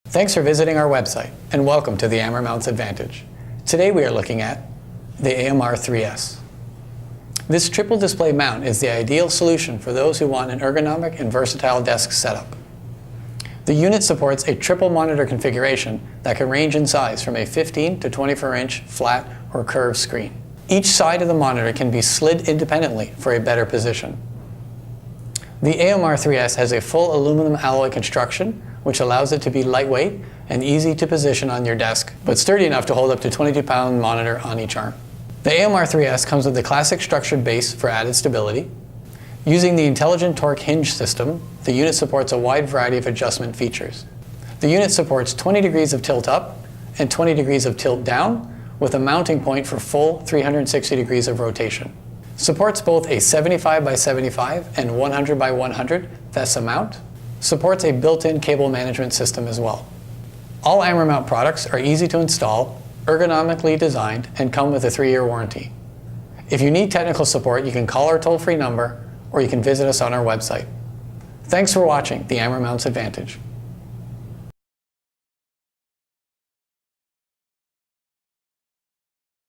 Thanks for visiting our website, and welcome to the AmerMounts Advantage. Today we are looking at the AMR3S. This triple display mount is the ideal solution for those who want an ergonomic and versatile desk setup. The unit supports a triple monitor configuration that can range in size from a 15 to 24-inch flat or curved screen. Each side of the monitor can be slid independently for a better position. The AMR3S has a full aluminum alloy construction, which allows it to be lightweight and easy to position on your desk, but sturdy enough to hold up to 22-pound monitor on each arm. The AMR3S comes with the classic structured base for added stability. Using the intelligent torque hinge system, the unit supports a wide variety of adjustment features. The unit supports 20 degrees of tilt up and 20 degrees of tilt down, with a mounting point for full 360 degrees of rotation. Supports both a 75 by 75 and 100 by 100 VESA mount. Supports a built-in cable management system as well. All AmerMount products are easy to install, ergonomically designed, and come with a 3-year warranty. If you need technical support, you can call our toll-free number or you can visit us on our website. Thanks for watching the AmerMounts Advantage.